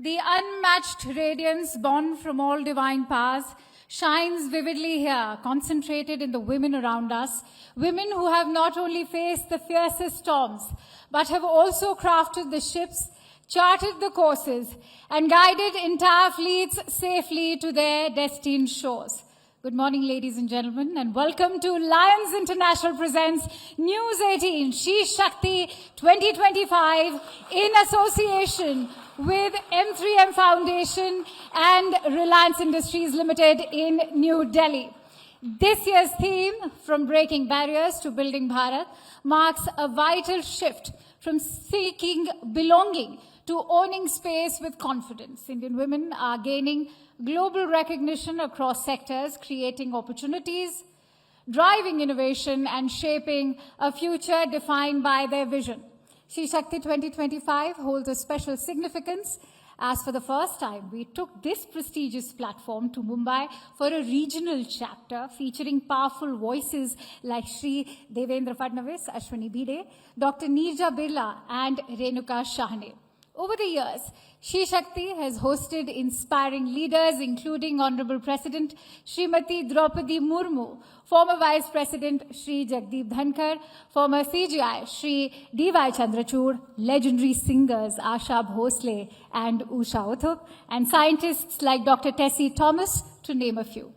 The unmatched radiance born from all divine powers shines vividly here, concentrated in the women around us, women who have not only faced the fiercest storms, but have also crafted the ships, charted the courses, and guided entire fleets safely to their destined shores. Good morning, ladies and gentlemen, and welcome to Lions International presents News 18 She Shakti 2025 in association with M3M Foundation and Reliance Industries Limited in New Delhi. This year's theme, From Breaking Barriers to Building Bharat, marks a vital shift from seeking belonging to owning space with confidence. Indian women are gaining global recognition across sectors, creating opportunities, driving innovation, and shaping a future defined by their vision. She Shakti 2025 holds a special significance as for the first time we took this prestigious platform to Mumbai for a regional chapter featuring powerful voices like Shri Devendra Fadnavis, Ashwini Bhide, Dr. Neerja Birla, and Renuka Shahane. Over the years, She Shakti has hosted inspiring leaders, including Honorable President Srimati Draupadi Murmu, former Vice President Shri Jagdeep Dhankar, former CGI Shri D.Y. Chandrachud, legendary singers Asha Bhosle and Usha Uthup, and scientists like Dr. Tessie Thomas, to name a few.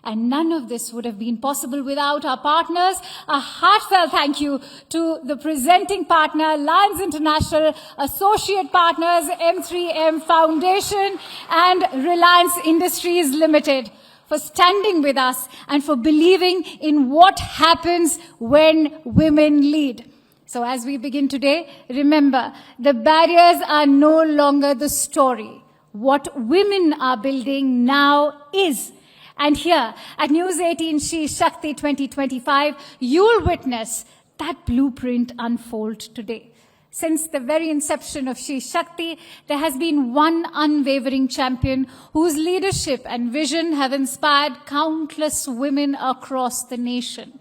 And none of this would have been possible without our partners. A heartfelt thank you to the presenting partner, Lions International, associate partners, M3M Foundation and Reliance Industries Limited, for standing with us and for believing in what happens when women lead. So as we begin today, remember, the barriers are no longer the story. What women are building now is. And here at News 18 She Shakti 2025, you'll witness that blueprint unfold today. Since the very inception of She Shakti, there has been one unwavering champion whose leadership and vision have inspired countless women across the nation.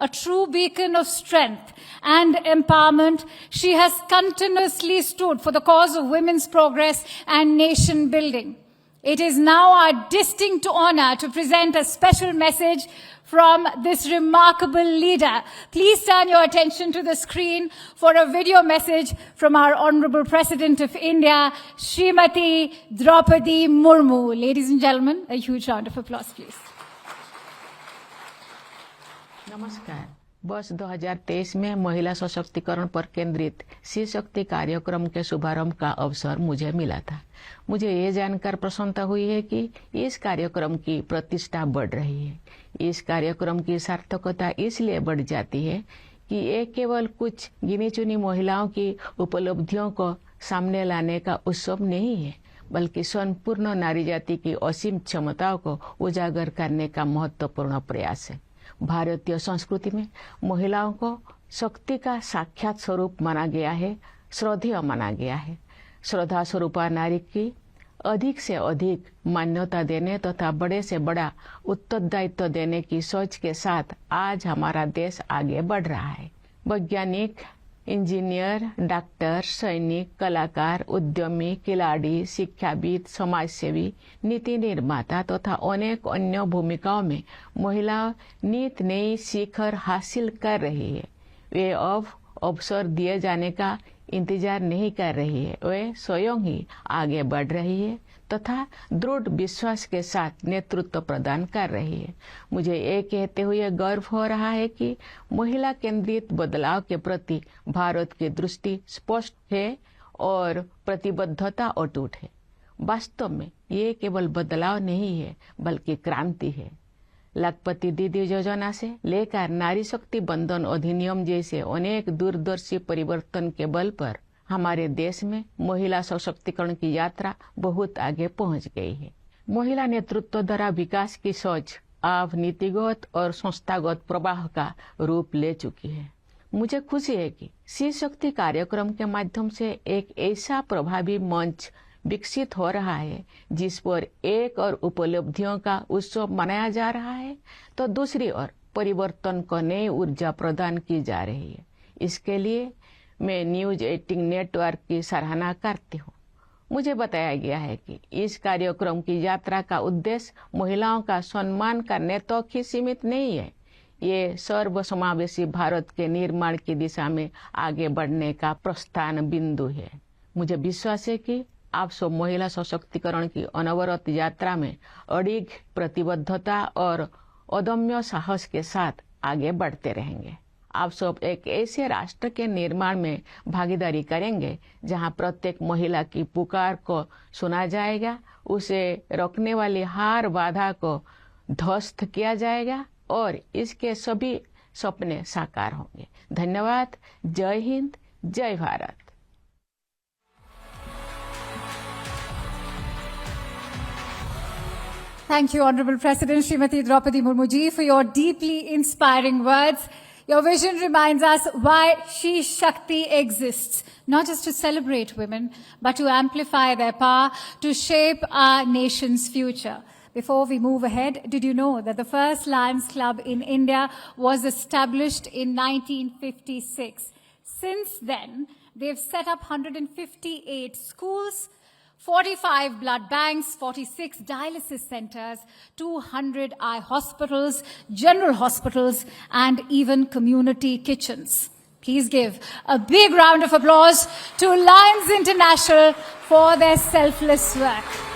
A true beacon of strength and empowerment, she has continuously stood for the cause of women's progress and nation building. It is now our distinct honor to present a special message from this remarkable leader. Please turn your attention to the screen for a video message from our Honorable President of India, Srimati Draupadi Murmu. Ladies and gentlemen, a huge round of applause, please. नमस्कार। वर्ष 2023 में महिला सशक्तिकरण पर केंद्रित she शक्ति कार्यक्रम के शुभारंभ का अवसर मुझे मिला था। मुझे ये जानकर प्रसन्नता हुई है कि इस कार्यक्रम की प्रतिष्ठा बढ़ रही है। इस कार्यक्रम की सार्थकता इसलिए बढ़ जाती है कि ये केवल कुछ गिनी चुनी महिलाओं की उपलब्धियों को सामने लाने का उत्सव नहीं है, बल्कि संपूर्ण नारी जाति की असीम क्षमताओं को उजागर करने का महत्वपूर्ण प्रयास है। भारतीय संस्कृति में महिलाओं को शक्ति का साक्षात स्वरूप माना गया है, श्रद्धेय माना गया है। श्रद्धा स्वरूपा नारी की अधिक से अधिक मान्यता देने तथा बड़े से बड़ा उत्तरदायित्व देने की सोच के साथ आज हमारा देश आगे बढ़ रहा है। वैज्ञानिक, इंजीनियर, डॉक्टर, सैनिक, कलाकार, उद्यमी, खिलाड़ी, शिक्षाविद, समाजसेवी, नीति निर्माता तथा अनेक अन्य भूमिकाओं में महिला नित नई शिखर हासिल कर रही है। वे अब अवसर दिए जाने का इंतजार नहीं कर रही है, वे स्वयं ही आगे बढ़ रही है तथा दृढ़ विश्वास के साथ नेतृत्व प्रदान कर रही है। मुझे ये कहते हुए गर्व हो रहा है कि महिला केंद्रित बदलाव के प्रति भारत की दृष्टि स्पष्ट है और प्रतिबद्धता अटूट है। वास्तव में ये केवल बदलाव नहीं है, बल्कि क्रांति है। लखपति दीदी योजना से लेकर नारी शक्ति बंधन अधिनियम जैसे अनेक दूरदर्शी परिवर्तन के बल पर हमारे देश में महिला सशक्तिकरण की यात्रा बहुत आगे पहुंच गई है। महिला नेतृत्व द्वारा विकास की सोच अब नीतिगत और संस्थागत प्रवाह का रूप ले चुकी है। मुझे खुशी है कि शी शक्ति कार्यक्रम के माध्यम से एक ऐसा प्रभावी मंच विकसित हो रहा है जिस पर एक और उपलब्धियों का उत्सव मनाया जा रहा है, तो दूसरी ओर परिवर्तन को नई ऊर्जा प्रदान की जा रही है। इसके लिए मैं न्यूज 18 नेटवर्क की सराहना करती हूँ। मुझे बताया गया है कि इस कार्यक्रम की यात्रा का उद्देश्य महिलाओं का सम्मान करने तक ही सीमित नहीं है। ये सर्वसमावेशी भारत के निर्माण की दिशा में आगे बढ़ने का प्रस्थान बिंदु है। मुझे विश्वास है कि आप सब महिला सशक्तिकरण की अनवरत यात्रा में अडिग प्रतिबद्धता और अदम्य साहस के साथ आगे बढ़ते रहेंगे। आप सब एक ऐसे राष्ट्र के निर्माण में भागीदारी करेंगे जहां प्रत्येक महिला की पुकार को सुना जाएगा, उसे रोकने वाली हर बाधा को ध्वस्त किया जाएगा और इसके सभी सपने साकार होंगे। धन्यवाद। जय हिंद, जय Bharat. Thank you, Honorable President Srimati Draupadi Murmu ji, for your deeply inspiring words. Your vision reminds us why She Shakti exists, not just to celebrate women, but to amplify their power to shape our nation's future. Before we move ahead, did you know that the first Lions Club in India was established in 1956? Since then, they've set up 158 schools, 45 blood banks, 46 dialysis centers, 200 eye hospitals, general hospitals, and even community kitchens. Please give a big round of applause to Lions International for their selfless work.